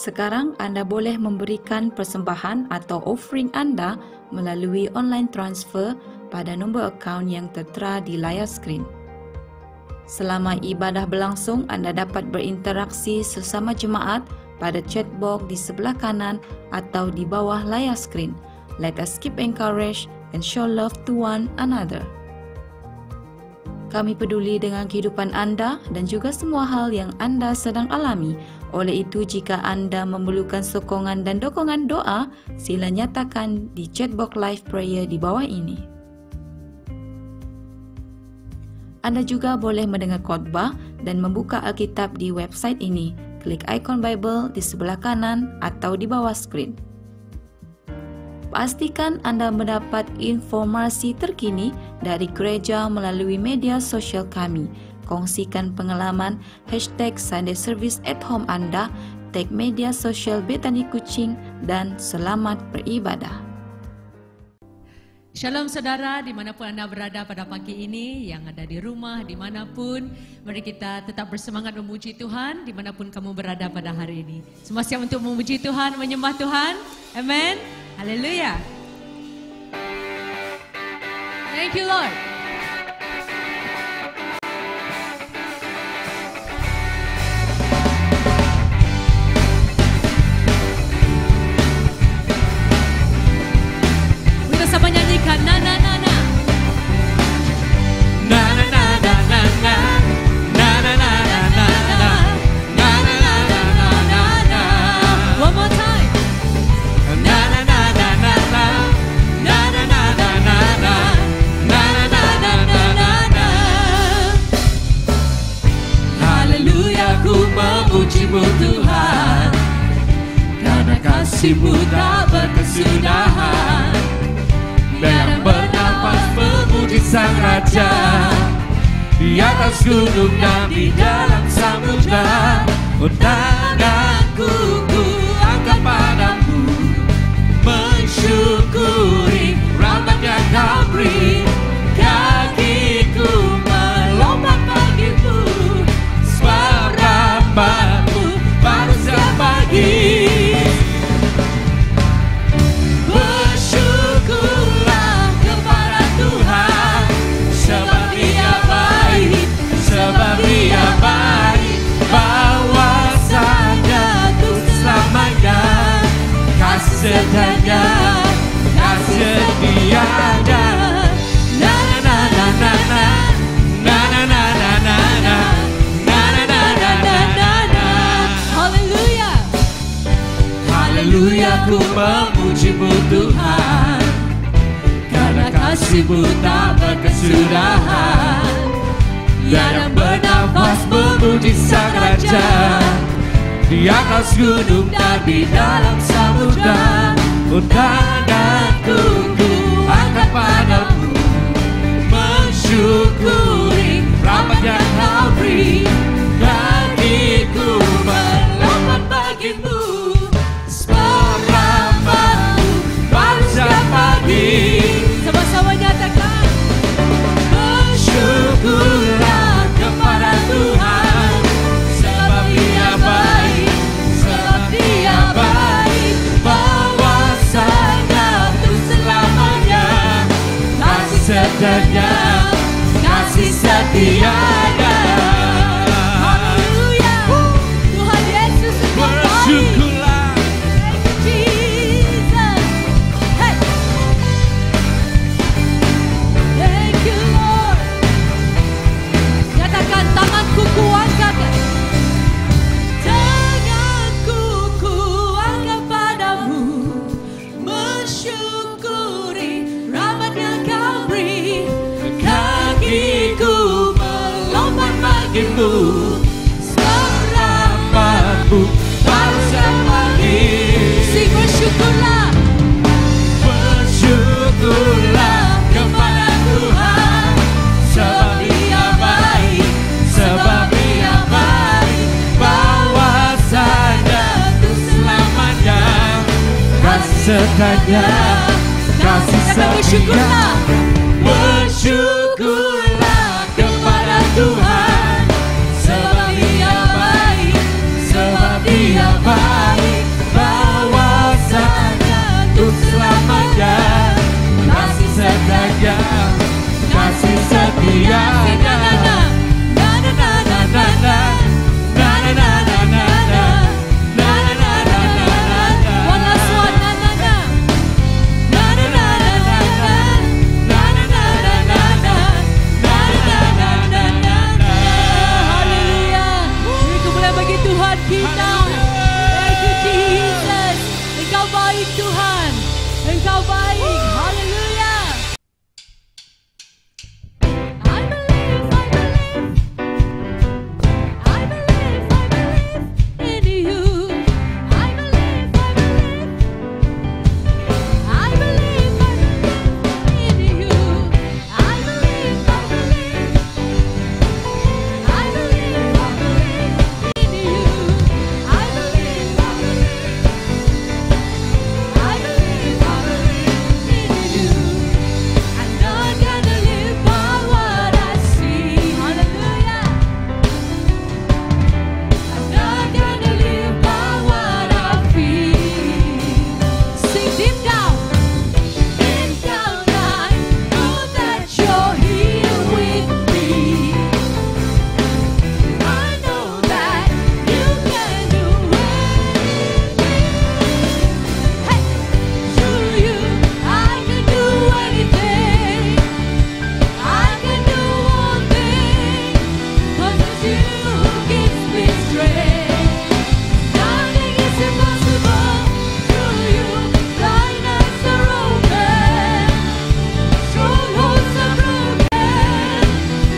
Sekarang anda boleh memberikan persembahan atau offering anda melalui online transfer pada nombor akaun yang tertera di layar skrin. Selama ibadah berlangsung, anda dapat berinteraksi sesama jemaat pada chat box di sebelah kanan atau di bawah layar skrin. Let us keep encourage and show love to one another. Kami peduli dengan kehidupan anda dan juga semua hal yang anda sedang alami. Oleh itu, jika anda memerlukan sokongan dan dokongan doa, sila nyatakan di chat box live prayer di bawah ini. Anda juga boleh mendengar khotbah dan membuka Alkitab di website ini. Klik ikon Bible di sebelah kanan atau di bawah skrin. Pastikan anda mendapat informasi terkini dari gereja melalui media sosial kami. Kongsikan pengalaman #Sunday Service at Home anda, tag media sosial Bethany Kuching, dan selamat beribadah. Shalom saudara, dimanapun anda berada pada pagi ini, yang ada di rumah, dimanapun, mari kita tetap bersemangat memuji Tuhan, dimanapun kamu berada pada hari ini. Semua siap untuk memuji Tuhan, menyembah Tuhan, amen, haleluya. Thank you Lord. Kita sama nyanyikan na na na na. Na na na na na na. Na na na na na na. Na na na na na na na. One more time. Na na na na na na. Na na na na na na. Na na na na na na na. Haleluya, ku memuji-Mu Tuhan, karena kasih-Mu tak berkesudahan. Dan bernafas memuji Sang Raja di atas gunung dan di dalam samudra. Tanganku ku angkat padamu, mensyukuri rahmat yang Kau beri. Kakiku melompat bagimu, sebab rahmat-Mu baru setiap pagi. Dia baik, bahwasanya Tuhan selamanya, kasih setianya, kasih setianya. Na na na na na, na na na na na na, na na na na na na na. Haleluya, haleluya, ku memuji-Mu Tuhan, karena kasih-Mu tak berkesudahan. Dan bernafas memuji Sang Raja di atas gunung dan di dalam samudra. Tanganku ku angkat padamu, mensyukuri rahmat yang Kau beri. Kakiku melompat bagimu, sebab rahmat-Mu baru setiap pagi. Sama-sama nyatakan, bersyukurlah kepada Tuhan, sebab Dia baik, sebab Dia baik, bahwasanya untuk selamanya, kasih setianya, kasih setianya. Haleluya, Tuhan Yesus bersyukurlah. Jesus, hey. Thank you Lord. Nyatakan, tanganku kuangkat, tanganku kuangkat padamu, mensyukuri rahmat yang Kau beri. Kakiku melompat bagimu, sebab rahmat-Mu baru setiap pagi. Sing bersyukurlah, bersyukurlah kepada Tuhan, sebab Dia baik, sebab Dia baik, bahwasanya untuk selamanya, kasih setianya, kasih setianya. Bersyukurlah kepada Tuhan, sebab Dia baik, sebab Dia baik, kita. Thank you Jesus. Engkau baik Tuhan. Engkau baik. Haleluya. I believe, I believe. I believe, I believe in you. I believe, I believe. I believe, I believe in you. I believe, I believe. I believe, I believe in you. I believe, I believe. I believe, I believe in you. I'm not gonna live by what I see. Hallelujah. I'm not gonna live by what I feel. Sing deep down. Deep down I know that you're here with me. I know that you can do anything. Hey, through you I can do anything. I can do all things, 'cause it's you who gives me strength. Nothing is impossible through you. Blind eyes are open, strongholds are broken.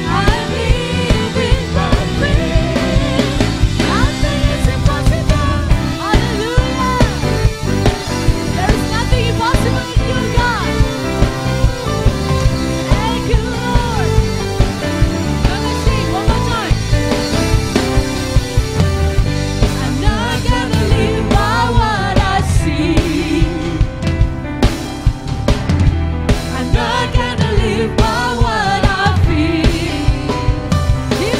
I live in my faith. Nothing is impossible. Hallelujah. There is nothing impossible in you, God. Thank you, Lord. Now let's sing one more time. I'm not gonna live by what I see. I'm not gonna live by what I feel. Deep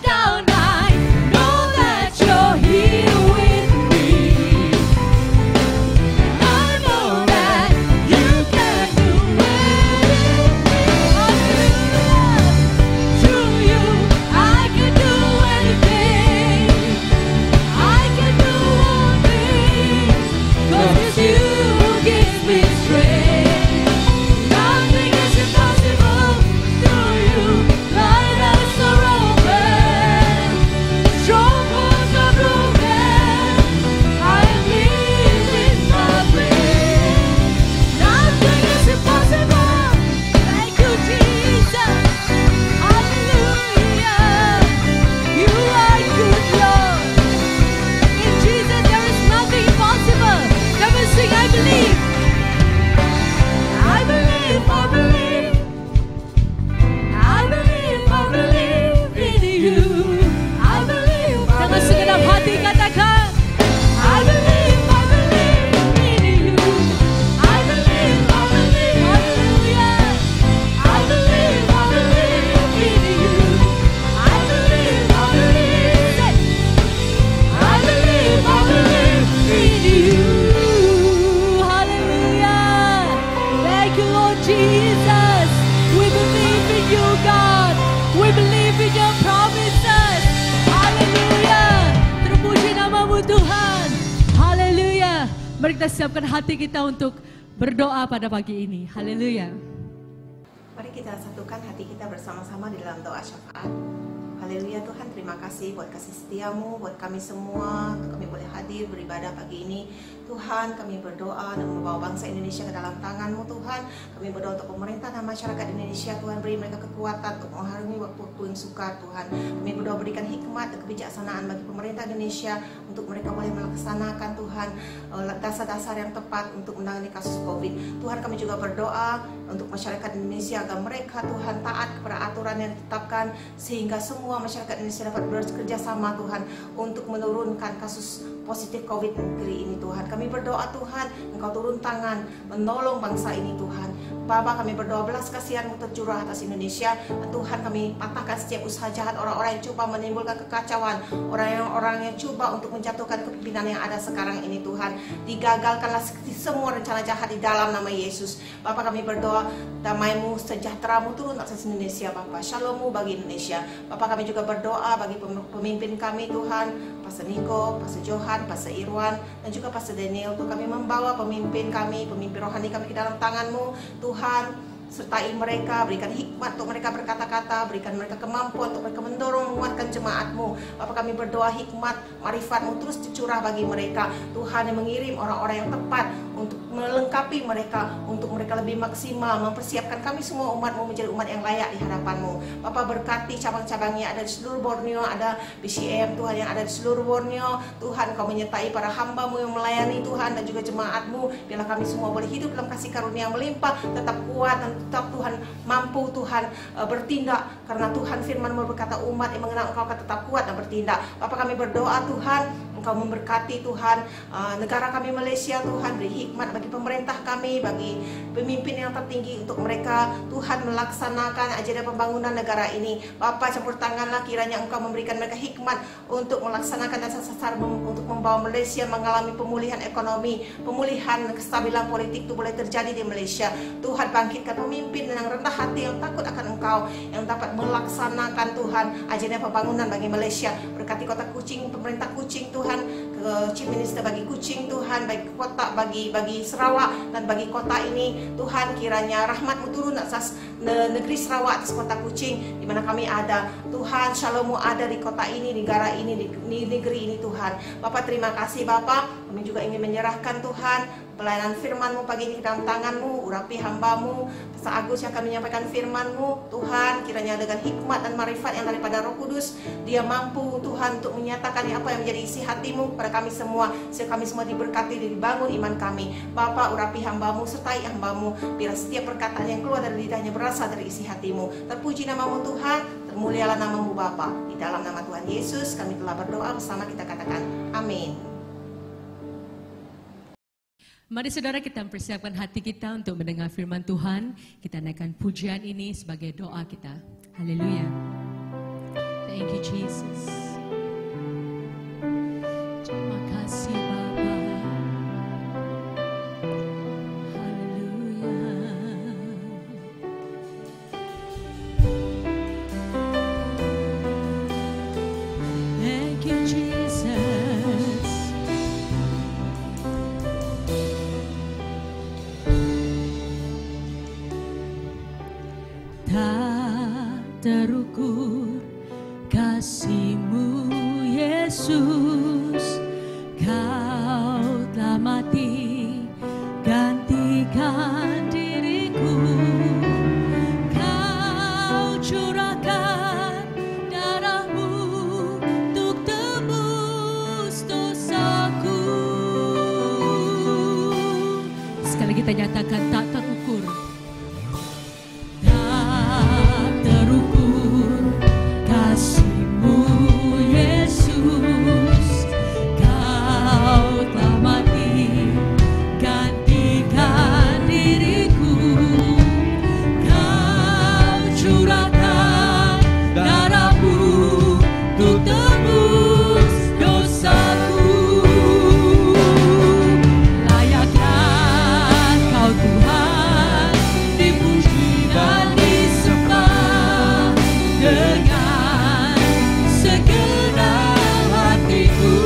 down, I know that you're here with me. I know that you can do anything. Hallelujah. Through you, I can do anything. I can do all things, 'cause it's you who gives me strength. Nothing is impossible through you. Blind eyes are open, strongholds are broken. I live in my faith. Nothing is impossible. Thank you, Jesus. Hallelujah. You are good, Lord. In Jesus there is nothing impossible. Come and sing, I believe. I believe, I believe. I believe, I believe in you. I believe. Dengan segenap hati katakan, I believe, I believe in you. I believe, I believe. Hallelujah. I believe, I believe in you. I believe, I believe. Say, I believe, I believe in you. Hallelujah. Thank you, Lord Jesus. We believe in you, God. We believe in your promises. Hallelujah. Terpuji namamu Tuhan. Haleluya. Mari kita siapkan hati kita untuk berdoa pada pagi ini. Haleluya. Mari kita satukan hati kita bersama-sama di dalam doa syafaat. Haleluya Tuhan, terima kasih buat kasih setiamu, buat kami semua, kami boleh hadir beribadah pagi ini. Tuhan, kami berdoa dan membawa bangsa Indonesia ke dalam tangan-Mu Tuhan. Kami berdoa untuk pemerintah dan masyarakat Indonesia, Tuhan, beri mereka kekuatan untuk mengharungi waktu-waktu yang sukar, Tuhan. Kami berdoa berikan hikmat dan kebijaksanaan bagi pemerintah Indonesia untuk mereka boleh melaksanakan, Tuhan, dasar-dasar yang tepat untuk menangani kasus COVID. Tuhan, kami juga berdoa untuk masyarakat Indonesia agar mereka, Tuhan, taat kepada aturan yang ditetapkan sehingga semua masyarakat Indonesia dapat bekerja sama, Tuhan, untuk menurunkan kasus positif COVID negeri ini, Tuhan. Kami berdoa, Tuhan, Engkau turun tangan menolong bangsa ini, Tuhan. Bapa, kami berdoa belas kasihan-Mu tercurah atas Indonesia. Tuhan, kami patahkan setiap usaha jahat orang-orang yang coba menimbulkan kekacauan, orang yang coba untuk menjatuhkan kepemimpinan yang ada sekarang ini, Tuhan. Digagalkanlah semua rencana jahat di dalam nama Yesus. Bapa, kami berdoa damai-Mu, sejahtera-Mu turun atas Indonesia, Bapa. Shalom-Mu bagi Indonesia. Bapa, kami juga berdoa bagi pemimpin kami, Tuhan, Pastor Niko, Pastor Johan, Pastor Irwan, dan juga Pastor Daniel. Tuhan, kami membawa pemimpin kami, pemimpin rohani kami ke dalam tangan-Mu, Tuhan. sertai mereka, berikan hikmat untuk mereka berkata-kata, berikan mereka kemampuan untuk mereka mendorong menguatkan jemaat-Mu. Bapa, kami berdoa hikmat, marifat-Mu terus dicurah bagi mereka. Tuhan yang mengirim orang-orang yang tepat untuk melengkapi mereka, untuk mereka lebih maksimal, mempersiapkan kami semua umat-Mu menjadi umat yang layak di hadapan-Mu. Bapa, berkati cabang-cabangnya ada di seluruh Borneo, ada BCM Tuhan yang ada di seluruh Borneo. Tuhan, Kau menyertai para hamba-Mu yang melayani Tuhan, dan juga jemaat-Mu. Biarlah kami semua boleh hidup dalam kasih karunia yang melimpah, tetap kuat dan tetap Tuhan mampu Tuhan bertindak, karena Tuhan firman-Mu berkata umat yang mengenal Engkau akan tetap kuat dan bertindak. Bapa, kami berdoa Tuhan, Engkau memberkati Tuhan negara kami Malaysia. Tuhan, beri hikmat bagi pemerintah kami, bagi pemimpin yang tertinggi untuk mereka Tuhan melaksanakan agenda pembangunan negara ini. Bapa, campur tanganlah, kiranya Engkau memberikan mereka hikmat untuk melaksanakan dan sasar untuk membawa Malaysia mengalami pemulihan ekonomi, pemulihan kestabilan politik itu boleh terjadi di Malaysia. Tuhan, bangkitkan pemimpin yang rendah hati, yang takut akan Engkau, yang dapat melaksanakan Tuhan agenda pembangunan bagi Malaysia. Berkati kota Kuching, pemerintah Kuching Tuhan, ke Chief Minister bagi Kuching Tuhan, bagi kota, bagi Sarawak dan bagi kota ini Tuhan, kiranya rahmat-Mu turun atas negeri Sarawak, atas kota Kuching di mana kami ada. Tuhan, Shalom-Mu ada di kota ini, di negara ini, di negeri ini Tuhan. Bapa, terima kasih Bapa. Kami juga ingin menyerahkan Tuhan pelayanan firman-Mu pagi ini ke dalam tangan-Mu. Urapi hamba-Mu Pastor Agus yang akan menyampaikan firman-Mu. Tuhan, kiranya dengan hikmat dan marifat yang daripada Roh Kudus, dia mampu Tuhan untuk menyatakan apa yang menjadi isi hati-Mu pada kami semua, sehingga kami semua diberkati dan dibangun iman kami. Bapa, urapi hamba-Mu, sertai hamba-Mu, biar setiap perkataan yang keluar dari lidahnya berasal dari isi hati-Mu. Terpuji nama-Mu Tuhan, termulialah nama-Mu Bapa. Di dalam nama Tuhan Yesus kami telah berdoa bersama, kita katakan amin. Mari saudara, kita mempersiapkan hati kita untuk mendengar firman Tuhan. Kita naikkan pujian ini sebagai doa kita. Haleluya. Thank you Jesus. Terima kasih Bapa. Haleluya. Thank you Jesus. Tak terukur kasih-Mu Yesus, Kau telah mati gantikan diriku. Kau curahkan darah-Mu untuk tebus dosaku. Sekali kita nyatakan tak terukur. Kasih-Mu Yesus, Kau telah mati gantikan diriku. Kau curahkan darah-Mu untuk tebus dosaku. Layaklah Kau Tuhan dipuji dan disembah dengan segenap hatiku.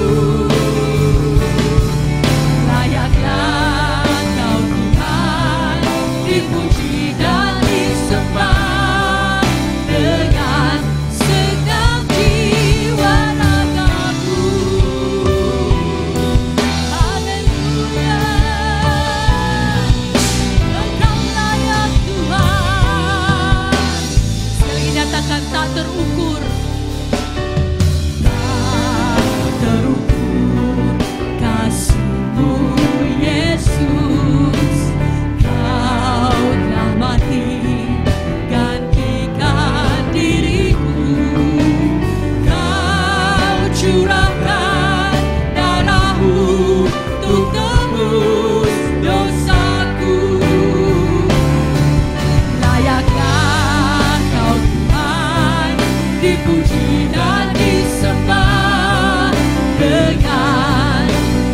Layaklah Kau Tuhan dipuji dan disembah dengan segenap jiwa ragaku. Haleluya. Engkau layak Tuhan. Sekali nyatakan tak terukur. Terukur kasih-Mu Yesus, Kau telah mati gantikan diriku. Kau curahkan darah-Mu untuk tebus dosaku. Layaklah Kau Tuhan dipuji dan disembah dengan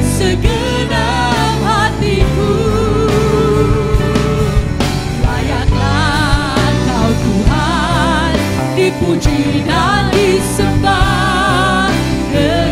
segenap hatiku. Layaklah Kau Tuhan dipuji dan disembah dengan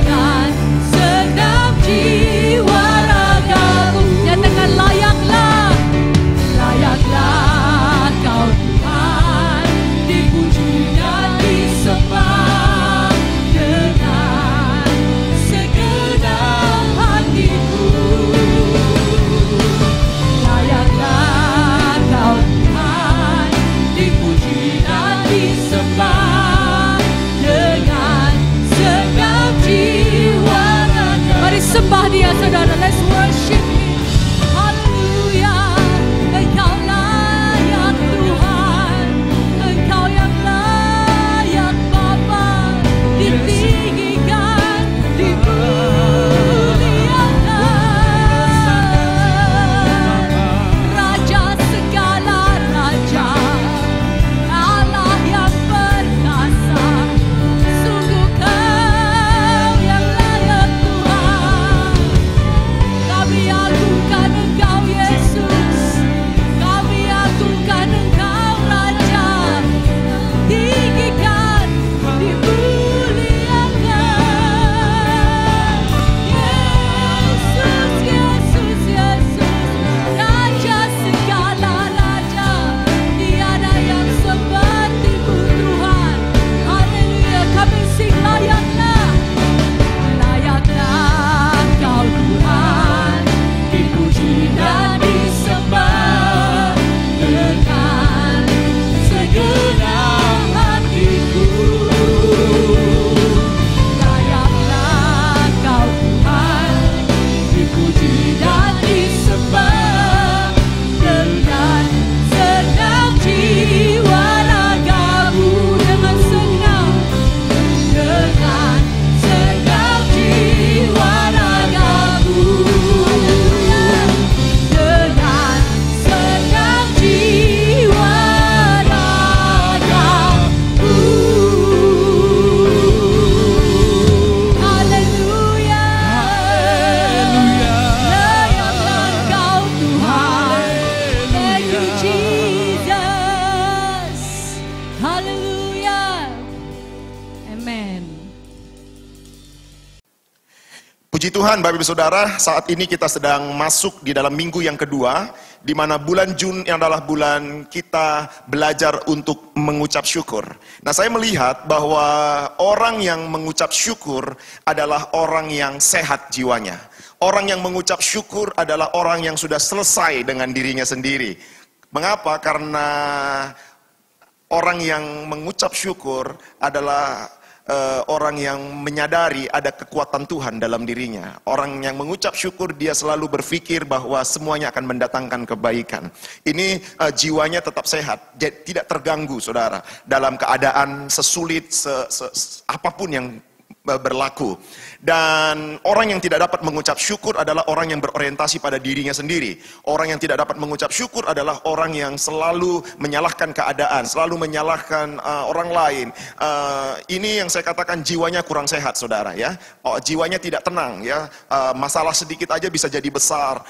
Puji Tuhan Bapak Ibu Saudara, saat ini kita sedang masuk di dalam minggu yang kedua, di mana bulan Jun yang adalah bulan kita belajar untuk mengucap syukur. Nah, saya melihat bahwa orang yang mengucap syukur adalah orang yang sehat jiwanya. Orang yang mengucap syukur adalah orang yang sudah selesai dengan dirinya sendiri. Mengapa? Karena orang yang mengucap syukur adalah orang yang menyadari ada kekuatan Tuhan dalam dirinya. Orang yang mengucap syukur, dia selalu berpikir bahwa semuanya akan mendatangkan kebaikan. Ini jiwanya tetap sehat, tidak terganggu saudara, dalam keadaan sesulit apapun yang berlaku. Dan orang yang tidak dapat mengucap syukur adalah orang yang berorientasi pada dirinya sendiri. Orang yang tidak dapat mengucap syukur adalah orang yang selalu menyalahkan keadaan, selalu menyalahkan orang lain. Ini yang saya katakan jiwanya kurang sehat saudara ya. Jiwanya tidak tenang ya. Masalah sedikit aja bisa jadi besar.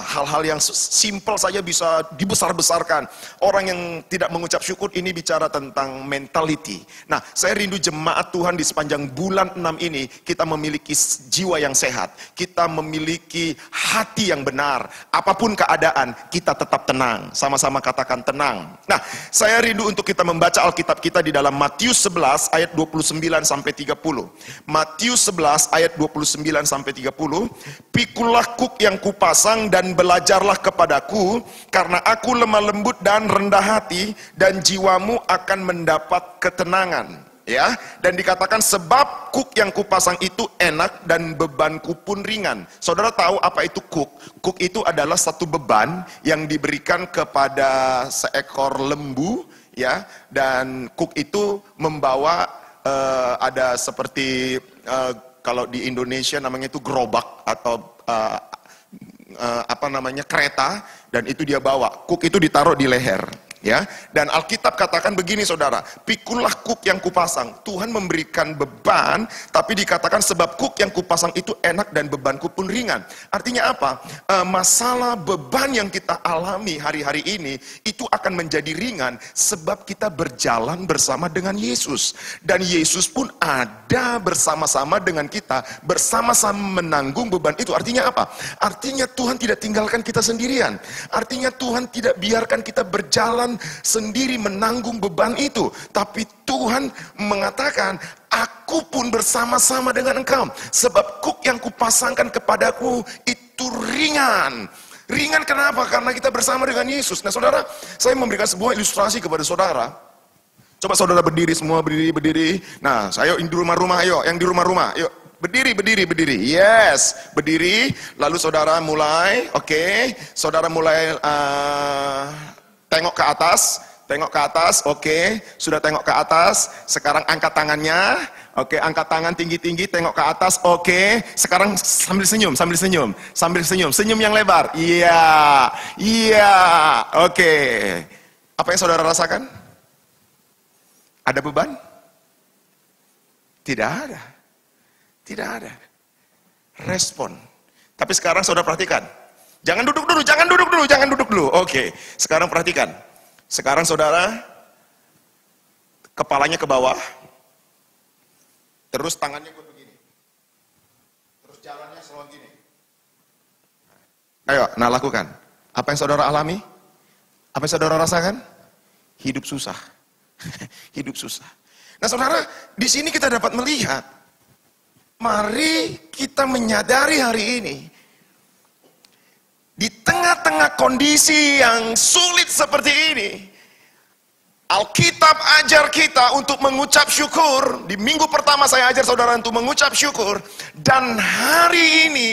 Hal-hal yang simple saja bisa dibesar-besarkan. Orang yang tidak mengucap syukur ini bicara tentang mentality. Nah, saya rindu jemaat Tuhan di sepanjang bulan 6 ini kita memiliki jiwa yang sehat, kita memiliki hati yang benar. Apapun keadaan, kita tetap tenang. Sama-sama katakan tenang. Nah, saya rindu untuk kita membaca Alkitab kita di dalam Matius 11 ayat 29 sampai 30. Matius 11 ayat 29 sampai 30. Pikulah kuk yang kupasang dan belajarlah kepadaku, karena aku lemah lembut dan rendah hati, dan jiwamu akan mendapat ketenangan. Ya, dan dikatakan sebab kuk yang kupasang itu enak dan bebanku pun ringan. Saudara tahu apa itu kuk? Kuk itu adalah satu beban yang diberikan kepada seekor lembu, ya. Dan kuk itu membawa ada seperti kalau di Indonesia namanya itu gerobak atau kereta, dan itu dia bawa. Kuk itu ditaruh di leher. Ya, dan Alkitab katakan begini saudara, pikulah kuk yang kupasang. Tuhan memberikan beban, tapi dikatakan sebab kuk yang kupasang itu enak dan bebanku pun ringan. Artinya apa? Masalah beban yang kita alami hari-hari ini itu akan menjadi ringan sebab kita berjalan bersama dengan Yesus, dan Yesus pun ada bersama-sama dengan kita, bersama-sama menanggung beban itu. Artinya apa? Artinya Tuhan tidak tinggalkan kita sendirian. Artinya Tuhan tidak biarkan kita berjalan sendiri menanggung beban itu, tapi Tuhan mengatakan, aku pun bersama-sama dengan engkau, sebab kuk yang kupasangkan kepadaku itu ringan. Ringan kenapa? Karena kita bersama dengan Yesus. Nah saudara, saya memberikan sebuah ilustrasi kepada saudara. Coba saudara berdiri semua, berdiri. Nah, saya di rumah-rumah, ayo, yang di rumah-rumah, yuk. Berdiri. Yes, berdiri. Lalu saudara mulai, oke. Saudara mulai tengok ke atas, oke. Sudah tengok ke atas, sekarang angkat tangannya, oke. Angkat tangan tinggi-tinggi, tengok ke atas, oke. Sekarang sambil senyum, senyum yang lebar, iya, oke. Apa yang saudara rasakan? Ada beban? Tidak ada. Respon. Tapi sekarang saudara perhatikan, jangan duduk dulu. Oke, sekarang perhatikan. Sekarang saudara, kepalanya ke bawah, terus tangannya buat begini, terus jalannya selalu gini. Ayo, nah lakukan. Apa yang saudara alami? Apa yang saudara rasakan? Hidup susah. Nah saudara, di sini kita dapat melihat, mari kita menyadari hari ini, di tengah-tengah kondisi yang sulit seperti ini, Alkitab ajar kita untuk mengucap syukur. Di minggu pertama saya ajar saudara untuk mengucap syukur. Dan hari ini,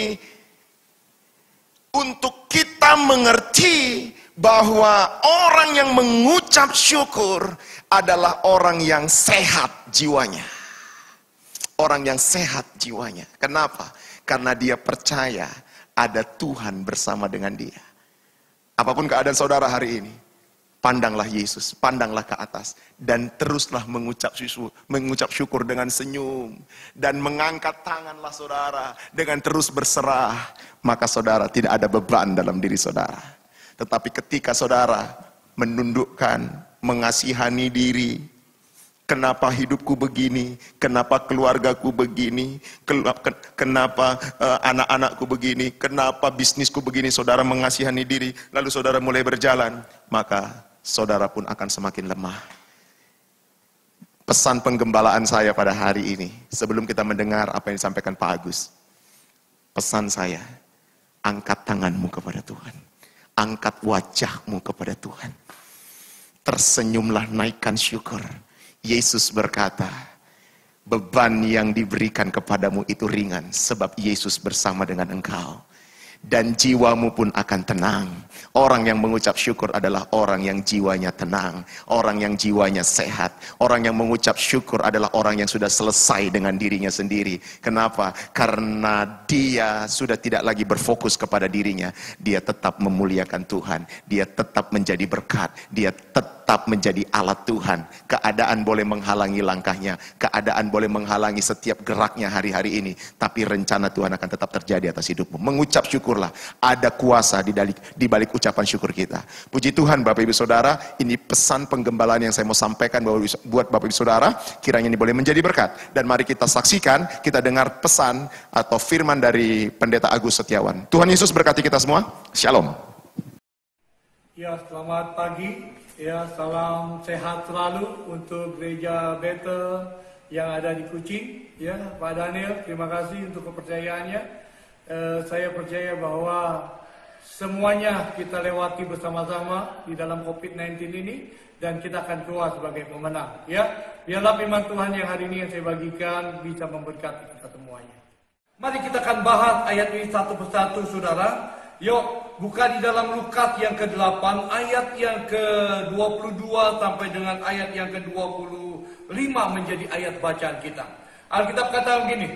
untuk kita mengerti bahwa orang yang mengucap syukur adalah orang yang sehat jiwanya. Orang yang sehat jiwanya. Kenapa? Karena dia percaya ada Tuhan bersama dengan dia. Apapun keadaan saudara hari ini, pandanglah Yesus, pandanglah ke atas, dan teruslah mengucap syukur dengan senyum, dan mengangkat tanganlah saudara dengan terus berserah. Maka saudara tidak ada beban dalam diri saudara. Tetapi ketika saudara menundukkan, mengasihani diri, Kenapa hidupku begini? Kenapa keluargaku begini? Kenapa anak-anakku begini? Kenapa bisnisku begini? Saudara mengasihani diri, lalu saudara mulai berjalan, maka saudara pun akan semakin lemah. Pesan penggembalaan saya pada hari ini, sebelum kita mendengar apa yang disampaikan Pak Agus, pesan saya, angkat tanganmu kepada Tuhan. Angkat wajahmu kepada Tuhan. Tersenyumlah, naikkan syukur. Yesus berkata, beban yang diberikan kepadamu itu ringan, sebab Yesus bersama dengan engkau. Dan jiwamu pun akan tenang. Orang yang mengucap syukur adalah orang yang jiwanya tenang, orang yang jiwanya sehat. Orang yang mengucap syukur adalah orang yang sudah selesai dengan dirinya sendiri. Kenapa? Karena dia sudah tidak lagi berfokus kepada dirinya. Dia tetap memuliakan Tuhan, dia tetap menjadi berkat, dia tetap menjadi alat Tuhan. Keadaan boleh menghalangi langkahnya, keadaan boleh menghalangi setiap geraknya hari-hari ini, tapi rencana Tuhan akan tetap terjadi atas hidupmu. Mengucap syukurlah, ada kuasa di balik ucapan syukur kita. Puji Tuhan Bapak Ibu Saudara, ini pesan penggembalaan yang saya mau sampaikan buat Bapak Ibu Saudara, kiranya ini boleh menjadi berkat. Dan mari kita saksikan, kita dengar pesan atau firman dari Pendeta Agus Setiawan. Tuhan Yesus berkati kita semua. Shalom. Ya, selamat pagi. Ya, salam sehat selalu untuk Gereja Bethel yang ada di Kuching. Ya, Pak Daniel, terima kasih untuk kepercayaannya. Saya percaya bahwa semuanya kita lewati bersama-sama di dalam COVID-19 ini, dan kita akan keluar sebagai pemenang. Ya, biarlah firman Tuhan yang hari ini yang saya bagikan bisa memberkati kita semuanya. Mari kita akan bahas ayat ini satu persatu, saudara. Yuk, buka di dalam Lukas yang ke-8, ayat yang ke-22 sampai dengan ayat yang ke-25 menjadi ayat bacaan kita. Alkitab kata begini,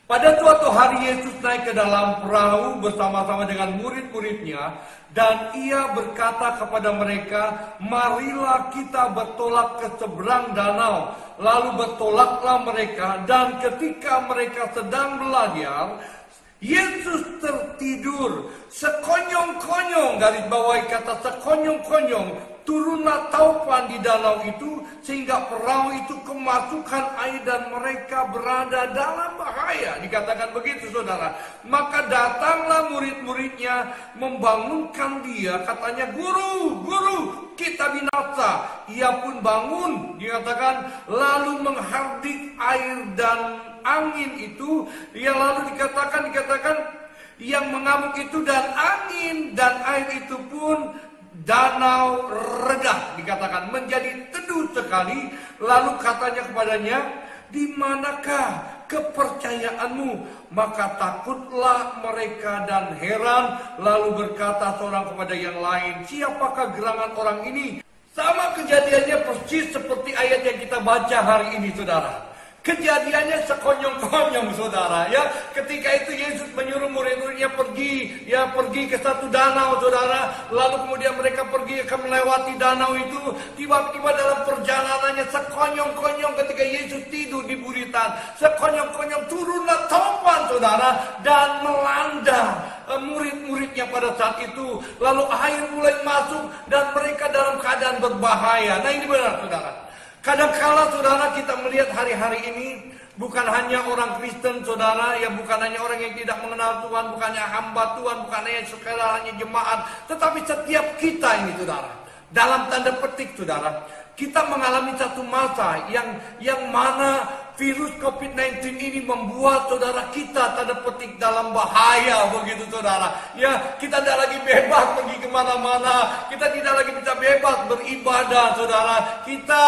pada suatu hari Yesus naik ke dalam perahu bersama-sama dengan murid-muridnya, dan ia berkata kepada mereka, marilah kita bertolak ke seberang danau. Lalu bertolaklah mereka, dan ketika mereka sedang belajar, Yesus tertidur. Sekonyong-konyong, garis bawahi kata sekonyong-konyong, turunlah taupan di danau itu, sehingga perahu itu kemasukan air dan mereka berada dalam bahaya. Dikatakan begitu, saudara. Maka datanglah murid-muridnya membangunkan dia, katanya, guru, guru, kita binasa. Ia pun bangun, dikatakan, lalu menghardik air dan angin itu. Yang lalu dikatakan yang mengamuk itu dan angin dan air itu pun danau reda, dikatakan menjadi teduh sekali. Lalu katanya kepadanya, di manakah kepercayaanmu? Maka takutlah mereka dan heran. Lalu berkata seorang kepada yang lain, siapakah gerangan orang ini? Sama kejadiannya persis seperti ayat yang kita baca hari ini, saudara. Kejadiannya sekonyong-konyong, saudara. Ya, ketika itu Yesus menyuruh murid-muridnya pergi ke satu danau, saudara. Lalu kemudian mereka pergi akan melewati danau itu. Tiba-tiba dalam perjalanannya sekonyong-konyong ketika Yesus tidur di buritan, sekonyong-konyong turunlah topan, saudara, dan melanda murid-muridnya pada saat itu. Lalu air mulai masuk dan mereka dalam keadaan berbahaya. Nah, ini benar, saudara. Kadang-kala, saudara, kita melihat hari-hari ini bukan hanya orang Kristen, saudara, ya, bukan hanya orang yang tidak mengenal Tuhan, bukan hanya hamba Tuhan, bukan hanya jemaat, tetapi setiap kita ini, saudara, dalam tanda petik, saudara, kita mengalami satu masa yang mana virus COVID-19 ini membuat saudara kita tanda petik dalam bahaya, begitu, saudara. Ya, kita tidak lagi bebas pergi kemana-mana, kita tidak lagi bisa bebas beribadah, saudara. Kita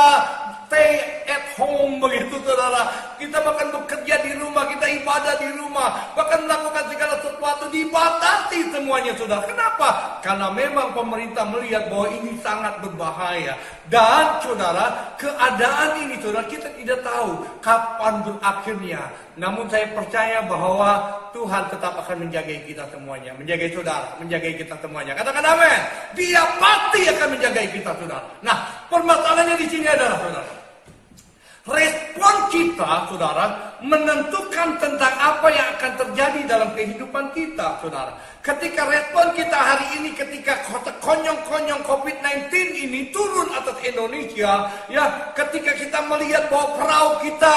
stay at home, begitu, saudara. Kita bahkan bekerja di rumah, kita ibadah di rumah, bahkan melakukan segala sesuatu dibatasi semuanya, saudara. Kenapa? Karena memang pemerintah melihat bahwa ini sangat berbahaya. Dan, saudara, keadaan ini, saudara, kita tidak tahu kapan berakhirnya. Namun saya percaya bahwa Tuhan tetap akan menjaga kita semuanya, menjaga saudara, menjaga kita semuanya. Katakan amin. Dia pasti akan menjaga kita, saudara. Nah, permasalahannya di sini adalah, saudara, Respon kita, saudara, menentukan tentang apa yang akan terjadi dalam kehidupan kita, saudara. Ketika respon kita hari ini, ketika konyong-konyong COVID-19 ini turun atas Indonesia, ya, ketika kita melihat bahwa perahu kita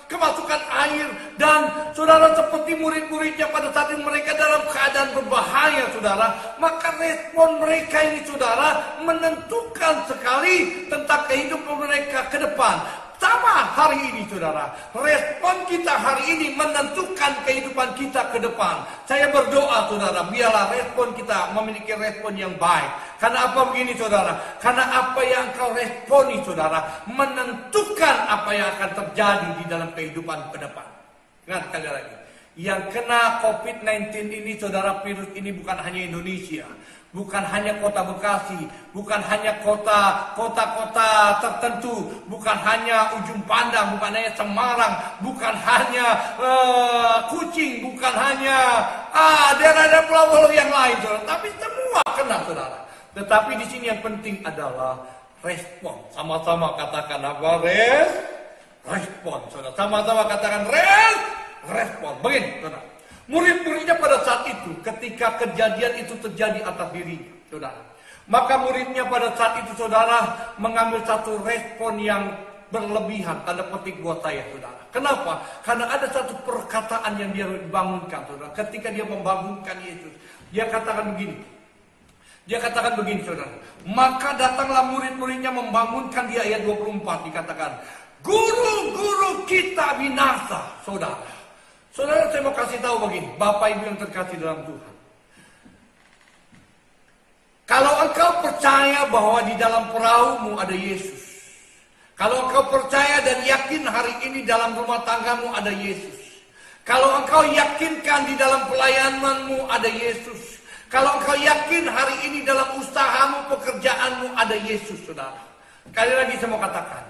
kemasukan air, dan saudara seperti murid-muridnya pada saat itu mereka dalam keadaan berbahaya, saudara, maka respon mereka ini, saudara, menentukan sekali tentang kehidupan mereka ke depan. Sama hari ini, saudara, respon kita hari ini menentukan kehidupan kita ke depan. Saya berdoa, saudara, biarlah respon kita memiliki respon yang baik. Karena apa begini, saudara? Karena apa yang kau responi, saudara, menentukan apa yang akan terjadi di dalam kehidupan ke depan. Ingat sekali lagi, yang kena COVID-19 ini, saudara, virus ini bukan hanya Indonesia, bukan hanya kota Bekasi, bukan hanya kota-kota tertentu, bukan hanya Ujung Pandang, bukan hanya Semarang, bukan hanya Kucing, bukan hanya daerah-daerah pulau-pulau yang lain, saudara, tapi semua kena, saudara. Tetapi di sini yang penting adalah respon. Sama-sama katakan apa? Respon, saudara. Sama-sama katakan respon. Begini, saudara. Murid-muridnya pada saat itu, ketika kejadian itu terjadi atas dirinya, saudara, maka muridnya pada saat itu, saudara, mengambil satu respon yang berlebihan, tanda petik buat saya, saudara. Kenapa? Karena ada satu perkataan yang dia bangunkan, saudara. Ketika dia membangunkan Yesus, dia katakan begini, saudara. Maka datanglah murid-muridnya membangunkan, di ayat 24 dikatakan, guru-guru kita binasa, saudara. Saudara, saya mau kasih tahu begini, Bapak Ibu yang terkasih dalam Tuhan. Kalau engkau percaya bahwa di dalam perahumu ada Yesus, kalau engkau percaya dan yakin hari ini dalam rumah tanggamu ada Yesus, kalau engkau yakinkan di dalam pelayananmu ada Yesus, kalau engkau yakin hari ini dalam usahamu, pekerjaanmu ada Yesus, saudara. Sekali lagi saya mau katakan,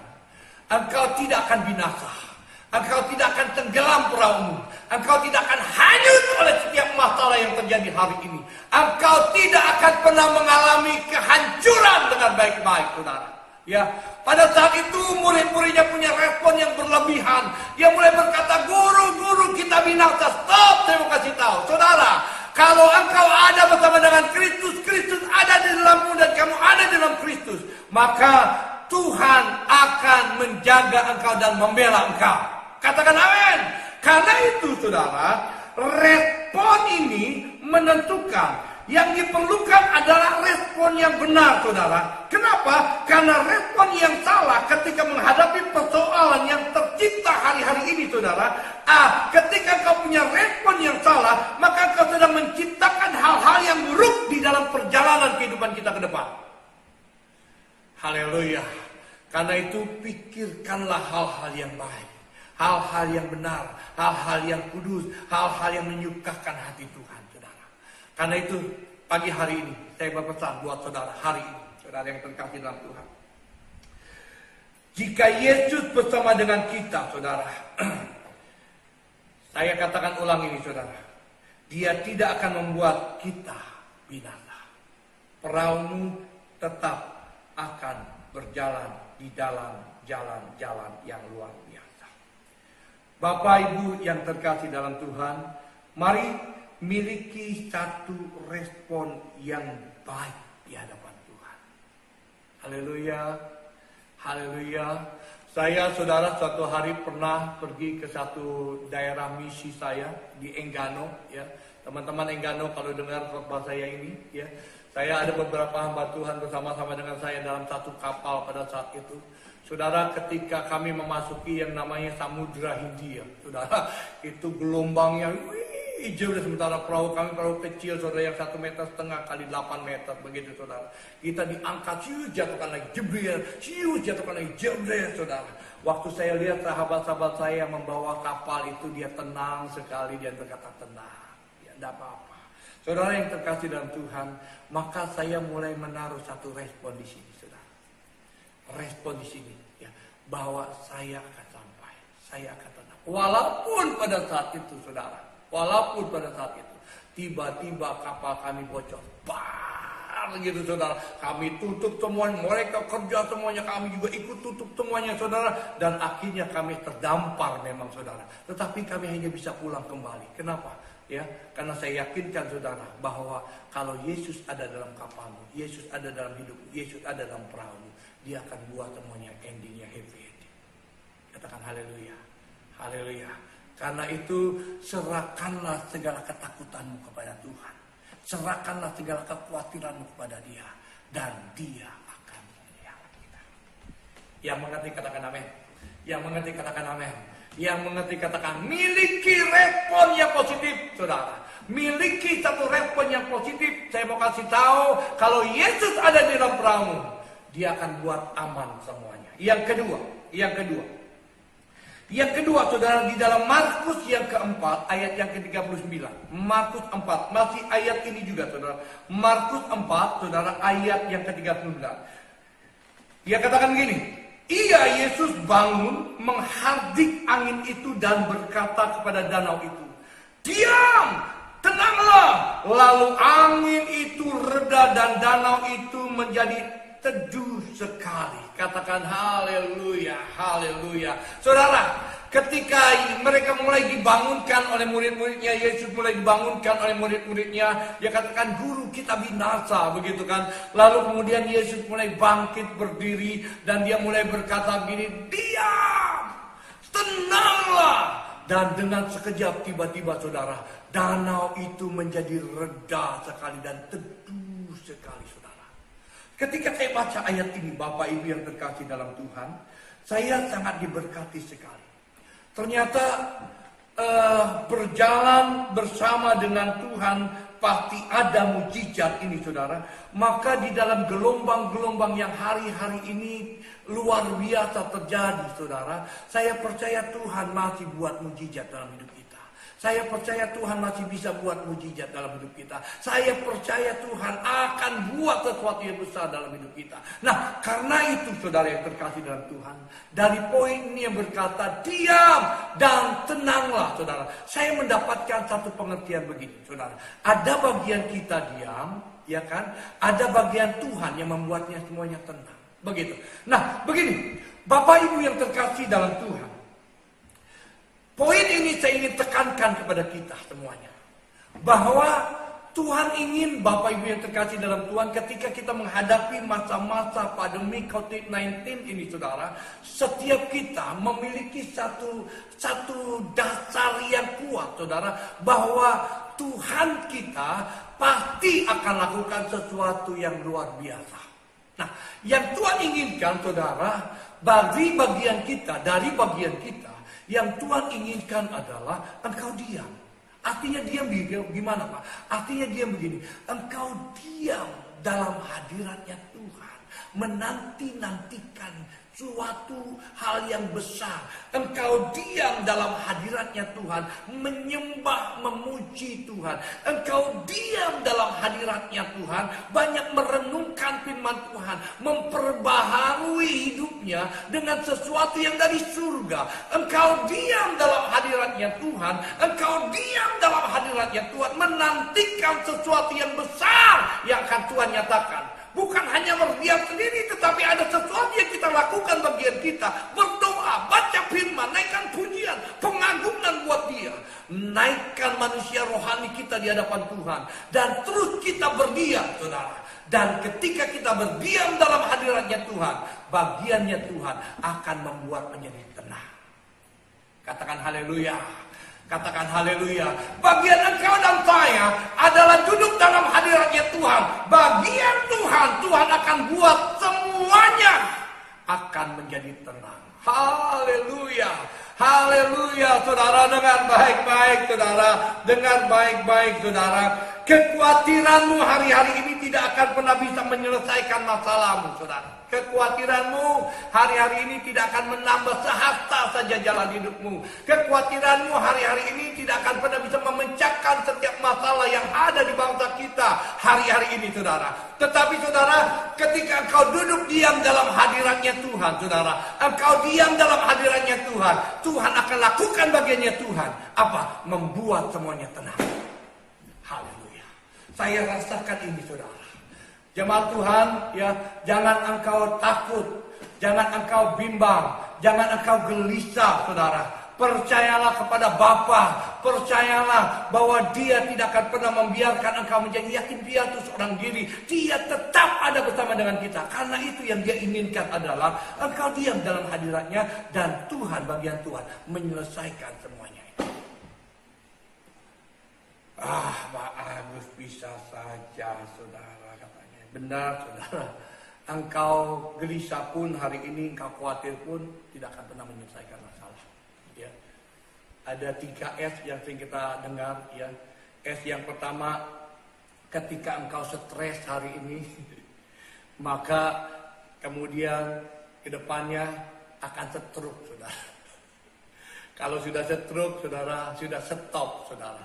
engkau tidak akan binasa. Engkau tidak akan tenggelam perahumu. Engkau tidak akan hanyut oleh setiap masalah yang terjadi hari ini. Engkau tidak akan pernah mengalami kehancuran dengan baik-baik, saudara. Ya, pada saat itu murid-muridnya punya respon yang berlebihan. Dia mulai berkata, guru-guru kita binasa. Stop, saya mau kasih tahu, saudara. Kalau engkau ada bersama dengan Kristus, Kristus ada di dalammu dan kamu ada di dalam Kristus, maka Tuhan akan menjaga engkau dan membela engkau. Katakan amin. Karena itu, saudara, respon ini menentukan. Yang diperlukan adalah respon yang benar, saudara. Kenapa? Karena respon yang salah ketika menghadapi persoalan yang tercipta hari-hari ini, saudara. Ketika kau punya respon yang salah, maka kau sedang menciptakan hal-hal yang buruk di dalam perjalanan kehidupan kita ke depan. Haleluya. Karena itu pikirkanlah hal-hal yang baik, hal-hal yang benar, hal-hal yang kudus, hal-hal yang menyukakan hati Tuhan, saudara. Karena itu pagi hari ini saya berpesan buat saudara hari ini, saudara yang terkasih dalam Tuhan. Jika Yesus bersama dengan kita, saudara, saya katakan ulang ini, saudara, Dia tidak akan membuat kita binasa. Perahumu tetap akan berjalan di dalam jalan-jalan yang luar biasa. Bapak Ibu yang terkasih dalam Tuhan, mari miliki satu respon yang baik di hadapan Tuhan. Haleluya, haleluya. Saya, saudara, suatu hari pernah pergi ke satu daerah misi saya di Enggano, ya. Teman-teman Enggano kalau dengar khotbah saya ini, ya. Saya ada beberapa hamba Tuhan bersama-sama dengan saya dalam satu kapal pada saat itu. Saudara, ketika kami memasuki yang namanya Samudra Hindia, saudara, itu gelombangnya jauh, sementara perahu kami perahu kecil, saudara, yang 1,5 meter kali 8 meter, begitu, saudara. Kita diangkat, jatuhkan lagi, jebret, jatuhkan lagi, jebret, saudara. Waktu saya lihat sahabat-sahabat saya yang membawa kapal itu, dia tenang sekali, dia berkata tenang, ya tidak apa-apa. Saudara yang terkasih dalam Tuhan, maka saya mulai menaruh satu respon di sini, saudara. Respon di sini, ya, bahwa saya akan sampai, saya akan tenang. Walaupun pada saat itu, saudara, walaupun pada saat itu tiba-tiba kapal kami bocor, besar gitu saudara. Kami tutup semuanya, mereka kerja semuanya, kami juga ikut tutup semuanya saudara. Dan akhirnya kami terdampar memang saudara. Tetapi kami hanya bisa pulang kembali. Kenapa? Ya, karena saya yakinkan saudara bahwa kalau Yesus ada dalam kapalmu, Yesus ada dalam hidupmu, Yesus ada dalam perahumu, Dia akan buat semuanya endingnya happy ending. Katakan haleluya, haleluya. Karena itu serahkanlah segala ketakutanmu kepada Tuhan, serahkanlah segala kekhawatiranmu kepada Dia, dan Dia akan memelihara kita. Yang mengerti katakan amin. Yang mengerti katakan amin. Yang mengerti katakan miliki respon yang positif, saudara. Miliki satu respon yang positif. Saya mau kasih tahu, kalau Yesus ada di dalam perahu, Dia akan buat aman semuanya. Yang kedua, saudara, di dalam Markus yang keempat, ayat yang ke-39. Markus 4, masih ayat ini juga, saudara. Markus 4, saudara, ayat yang ke-39. Dia katakan begini. Ia Yesus bangun, menghardik angin itu dan berkata kepada danau itu, "Diam, tenanglah." Lalu angin itu reda dan danau itu menjadi teduh sekali. Katakan haleluya, haleluya. Saudara, ketika mereka mulai dibangunkan oleh murid-muridnya, Yesus mulai dibangunkan oleh murid-muridnya, Dia katakan, "Guru, kita binasa," begitu kan. Lalu kemudian Yesus mulai bangkit berdiri dan Dia mulai berkata begini, "Diam, tenanglah." Dan dengan sekejap tiba-tiba saudara, danau itu menjadi reda sekali dan teduh sekali saudara. Ketika saya baca ayat ini, Bapak Ibu yang terkasih dalam Tuhan, saya sangat diberkati sekali. Ternyata berjalan bersama dengan Tuhan pasti ada mujizat ini saudara. Maka di dalam gelombang-gelombang yang hari-hari ini luar biasa terjadi saudara, saya percaya Tuhan masih buat mujizat dalam hidup kita. Saya percaya Tuhan masih bisa buat mujizat dalam hidup kita. Saya percaya Tuhan akan buat sesuatu yang besar dalam hidup kita. Nah, karena itu saudara yang terkasih dalam Tuhan, dari poin ini yang berkata diam dan tenanglah saudara, saya mendapatkan satu pengertian begini saudara. Ada bagian kita diam, ya kan? Ada bagian Tuhan yang membuatnya semuanya tenang. Begitu. Nah, begini, Bapak Ibu yang terkasih dalam Tuhan, poin ini saya ingin tekankan kepada kita semuanya, bahwa Tuhan ingin Bapak Ibu yang terkasih dalam Tuhan, ketika kita menghadapi masa-masa pandemi COVID-19 ini saudara, setiap kita memiliki satu dasar yang kuat saudara, bahwa Tuhan kita pasti akan lakukan sesuatu yang luar biasa. Nah, yang Tuhan inginkan saudara, dari bagian kita, yang Tuhan inginkan adalah engkau diam. Artinya diam gimana Pak? Artinya diam begini, engkau diam dalam hadiratnya Tuhan, menanti-nantikan suatu hal yang besar. Engkau diam dalam hadiratnya Tuhan, menyembah, memuji Tuhan. Engkau diam dalam hadiratnya Tuhan, banyak merenungkan firman Tuhan, memperbaharui hidupnya dengan sesuatu yang dari surga. Engkau diam dalam hadiratnya Tuhan, engkau diam dalam hadiratnya Tuhan, menantikan sesuatu yang besar yang akan Tuhan nyatakan. Bukan hanya berdiam sendiri, tetapi ada sesuatu yang kita lakukan bagian kita. Berdoa, baca firman, naikkan pujian, pengagungan buat Dia. Naikkan manusia rohani kita di hadapan Tuhan. Dan terus kita berdiam, saudara. Dan ketika kita berdiam dalam hadiratnya Tuhan, bagiannya Tuhan akan membuat menjadi tenang. Katakan haleluya. Katakan haleluya. Bagian engkau dan saya adalah duduk dalam hadiratnya Tuhan. Bagian Tuhan akan buat semuanya akan menjadi tenang. Haleluya. Haleluya. Saudara, dengar baik-baik saudara. Dengar baik-baik saudara. Kekhawatiranmu hari-hari ini tidak akan pernah bisa menyelesaikan masalahmu saudara. Kekhawatiranmu hari-hari ini tidak akan menambah sehasta saja jalan hidupmu. Kekhawatiranmu hari-hari ini tidak akan pernah bisa memecahkan setiap masalah yang ada di bangsa kita hari-hari ini saudara. Tetapi saudara, ketika engkau duduk diam dalam hadiratnya Tuhan saudara, engkau diam dalam hadiratnya Tuhan, Tuhan akan lakukan bagiannya Tuhan. Apa? Membuat semuanya tenang. Haleluya. Saya rasakan ini saudara. Jemaat Tuhan, ya, jangan engkau takut, jangan engkau bimbang, jangan engkau gelisah, saudara. Percayalah kepada Bapa, percayalah bahwa Dia tidak akan pernah membiarkan engkau menjadi yakin Dia itu seorang diri. Dia tetap ada bersama dengan kita. Karena itu yang Dia inginkan adalah engkau diam dalam hadiratnya, dan Tuhan, bagian Tuhan, menyelesaikan semuanya itu. Pak Agus bisa saja, saudara, katanya. Benar, saudara. Engkau gelisah pun hari ini, engkau khawatir pun tidak akan pernah menyelesaikan masalah. Ya. Ada 3 S yang sering kita dengar. Ya. S yang pertama, ketika engkau stres hari ini, maka kemudian ke depannya akan stroke, saudara. Kalau sudah stroke, saudara, sudah stop, saudara.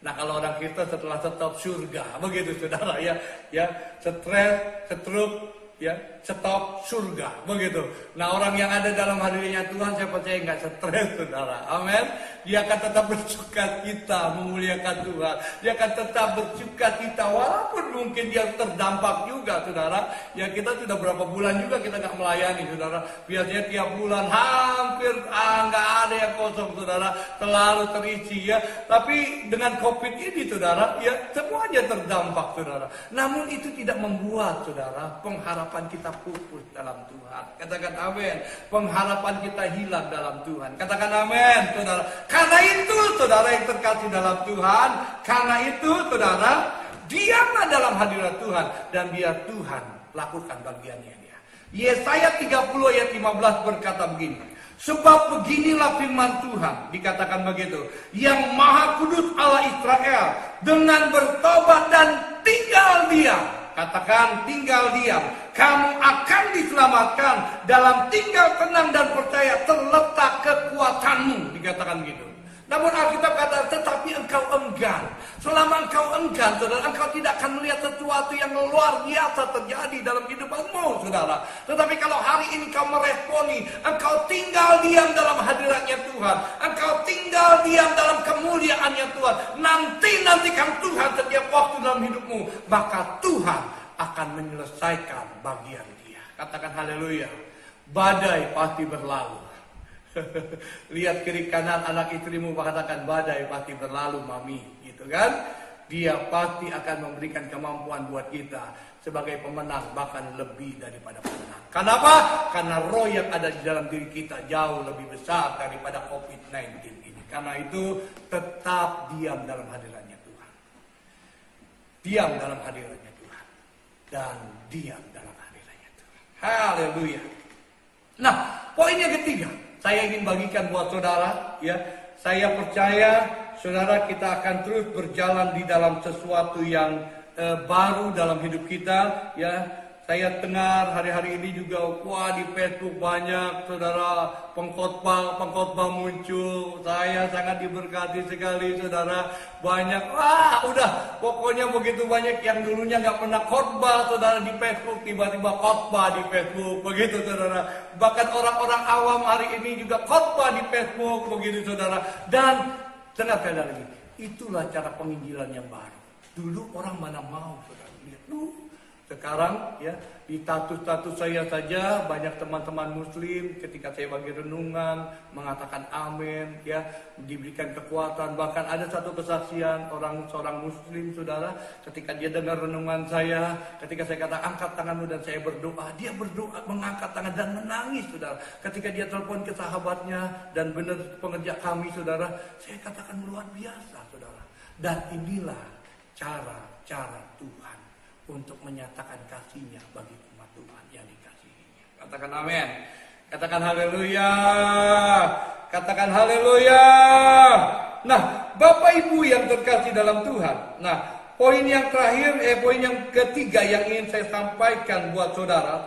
Nah, kalau orang kita setelah stop surga, begitu, saudara, ya. Ya, stres, stroke, ya, stop surga, begitu. Nah, orang yang ada dalam hadiratnya Tuhan, saya percaya nggak stres, saudara. Amin. Dia akan tetap bersukacita memuliakan Tuhan. Dia akan tetap bersukacita walaupun mungkin dia terdampak juga, saudara. Ya, kita sudah berapa bulan juga kita nggak melayani, saudara. Biasanya tiap bulan hampir nggak ada yang kosong, saudara. Selalu terisi, ya. Tapi dengan COVID ini, saudara, ya, semuanya terdampak, saudara. Namun itu tidak membuat, saudara, pengharapan kita pupus dalam Tuhan. Katakan amin. Pengharapan kita hilang dalam Tuhan. Katakan amin, saudara. Karena itu, saudara yang terkasih dalam Tuhan, karena itu, saudara, diamlah dalam hadirat Tuhan, dan biar Tuhan lakukan bagiannya dia. Yesaya 30 ayat 15 berkata begini, sebab beginilah firman Tuhan, dikatakan begitu, yang Maha Kudus Allah Israel, dengan bertobat dan tinggal diam. Katakan tinggal diam. Kamu akan diselamatkan. Dalam tinggal tenang dan percaya terletak kekuatanmu. Dikatakan gitu. Namun Alkitab kata, tetapi engkau enggan. Selama engkau enggan, saudara, engkau tidak akan melihat sesuatu yang luar biasa terjadi dalam hidupmu, saudara. Tetapi kalau hari ini kau meresponi, engkau tinggal diam dalam hadiratnya Tuhan, engkau tinggal diam dalam kemuliaannya Tuhan, nantikan Tuhan setiap waktu dalam hidupmu, maka Tuhan akan menyelesaikan bagian dia. Katakan haleluya. Badai pasti berlalu. Lihat kiri kanan anak istrimu, katakan badai pasti berlalu, mami, gitu kan? Dia pasti akan memberikan kemampuan buat kita sebagai pemenang, bahkan lebih daripada pemenang. Kenapa? Karena roh yang ada di dalam diri kita jauh lebih besar daripada COVID-19 ini. Karena itu tetap diam dalam hadiratnya Tuhan. Diam dalam hadiratnya Tuhan. Dan diam dalam hadiratnya Tuhan. Haleluya. Nah, poin yang ketiga, saya ingin bagikan buat saudara, ya. Saya percaya saudara kita akan terus berjalan di dalam sesuatu yang baru dalam hidup kita, ya. Saya dengar hari-hari ini juga, wah, di Facebook banyak saudara pengkhotbah muncul. Saya sangat diberkati sekali, saudara. Banyak, udah pokoknya begitu banyak yang dulunya nggak pernah khotbah, saudara, di Facebook tiba-tiba khotbah di Facebook, begitu, saudara. Bahkan orang-orang awam hari ini juga khotbah di Facebook, begitu, saudara. Dan dengar sekali lagi, itulah cara penginjilan yang baru. Dulu orang mana mau, saudara, lihat dulu. Sekarang, ya, di status saya saja banyak teman-teman muslim ketika saya bagi renungan mengatakan amin, ya, diberikan kekuatan. Bahkan ada satu kesaksian seorang muslim, saudara, ketika dia dengar renungan saya, ketika saya kata angkat tanganmu dan saya berdoa, dia berdoa mengangkat tangan dan menangis, saudara. Ketika dia telepon ke sahabatnya dan benar pengerja kami, saudara, saya katakan luar biasa, saudara. Dan inilah cara Tuhan untuk menyatakan kasihnya bagi umat Tuhan yang dikasihinya. Katakan amin. Katakan haleluya. Katakan haleluya. Nah, Bapak Ibu yang terkasih dalam Tuhan. Nah, poin yang terakhir, poin yang ketiga yang ingin saya sampaikan buat saudara.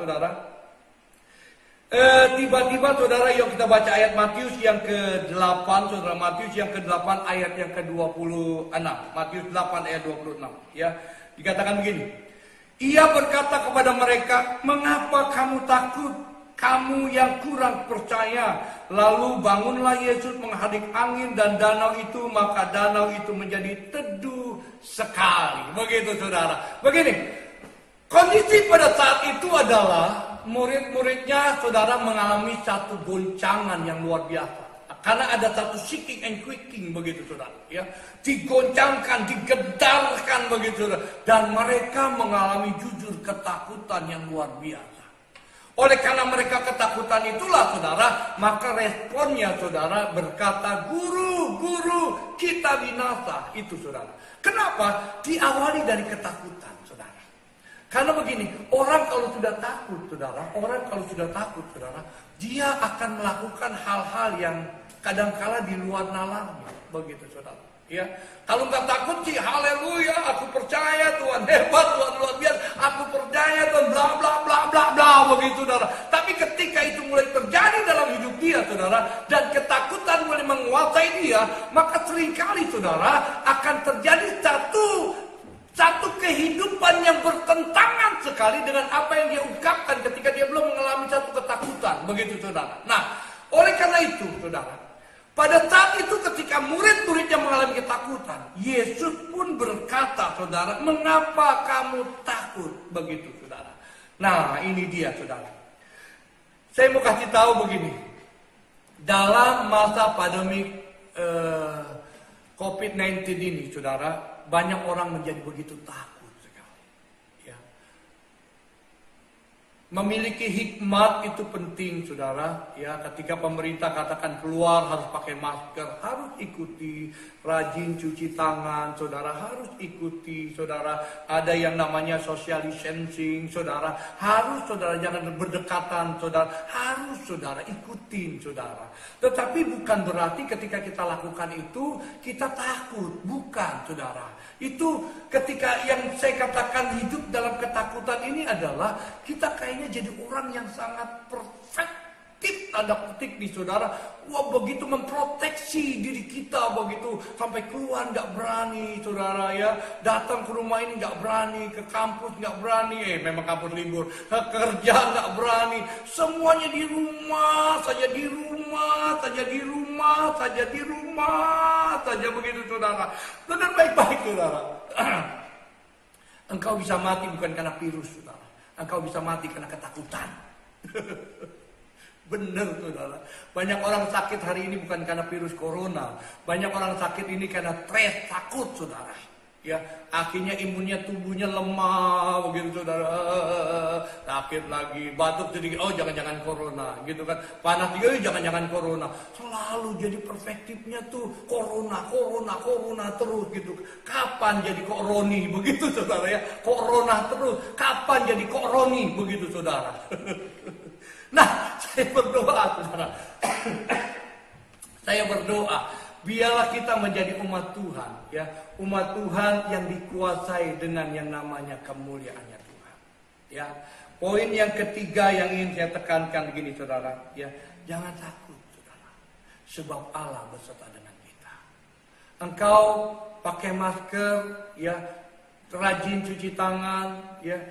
Tiba-tiba saudara, yuk kita baca ayat Matius yang ke-8, saudara. Matius yang ke-8 ayat yang ke-26. Matius 8 ayat 26, ya. Dikatakan begini. Ia berkata kepada mereka, mengapa kamu takut, kamu yang kurang percaya? Lalu bangunlah Yesus menghadik angin dan danau itu, maka danau itu menjadi teduh sekali. Begitu, saudara. Begini, Kondisi pada saat itu adalah murid-muridnya saudara mengalami satu goncangan yang luar biasa. Karena ada satu shaking and quaking begitu saudara, ya, digoncangkan, digedarkan begitu saudara, dan mereka mengalami jujur ketakutan yang luar biasa. Oleh karena mereka ketakutan itulah saudara, maka responnya saudara berkata, guru, kita binasa. Itu saudara. Kenapa? Diawali dari ketakutan saudara. Karena begini, orang kalau sudah takut saudara, dia akan melakukan hal-hal yang kadangkala di luar nalarnya, begitu saudara. Ya, kalau nggak takut sih, haleluya, aku percaya Tuhan hebat, Tuhan luar biasa, aku percaya Tuhan, bla bla bla bla bla, begitu saudara. Tapi ketika itu mulai terjadi dalam hidup dia saudara, dan ketakutan mulai menguasai dia, maka seringkali saudara akan terjadi satu kehidupan yang bertentangan sekali dengan apa yang dia ungkapkan ketika dia belum mengalami satu ketakutan, begitu saudara. Nah, oleh karena itu saudara, pada saat itu ketika murid-muridnya mengalami ketakutan, Yesus pun berkata saudara, mengapa kamu takut, begitu saudara. Nah, ini dia saudara. Saya mau kasih tahu begini, dalam masa pandemi COVID-19 ini saudara, banyak orang menjadi begitu takut sekali. Ya. Memiliki hikmat itu penting saudara. Ya, ketika pemerintah katakan keluar harus pakai masker, harus ikuti. Rajin cuci tangan, saudara harus ikuti. Saudara, ada yang namanya social distancing, saudara harus, saudara jangan berdekatan, saudara harus, saudara ikutin, saudara. Tetapi bukan berarti ketika kita lakukan itu kita takut, bukan, saudara. Itu ketika yang saya katakan hidup dalam ketakutan ini adalah kita kayaknya jadi orang yang sangat perfektif, tanda petik nih saudara. Wah, begitu memproteksi diri kita begitu, sampai keluar nggak berani saudara, ya, datang ke rumah ini nggak berani, ke kampus nggak berani, memang kampus libur, ke kerja nggak berani, semuanya di rumah saja, di rumah saja, di rumah saja, di rumah saja, begitu saudara. Benar, baik-baik saudara. Engkau bisa mati bukan karena virus saudara, engkau bisa mati karena ketakutan. Benar saudara. Banyak orang sakit hari ini bukan karena virus corona. Banyak orang sakit ini karena stres, takut saudara. Ya, akhirnya imunnya tubuhnya lemah begitu saudara. Sakit lagi, batuk sedikit, oh jangan-jangan corona gitu kan. Panas juga, jangan-jangan corona. Selalu jadi perspektifnya tuh corona terus gitu. Kapan jadi koroni begitu saudara, ya? Corona terus. Kapan jadi koroni begitu saudara. Nah, saya berdoa saudara. Saya berdoa, biarlah kita menjadi umat Tuhan, ya, umat Tuhan yang dikuasai dengan yang namanya kemuliaannya Tuhan. Ya, poin yang ketiga yang ingin saya tekankan begini saudara, ya, jangan takut saudara, sebab Allah beserta dengan kita. Engkau pakai masker, ya, rajin cuci tangan, ya.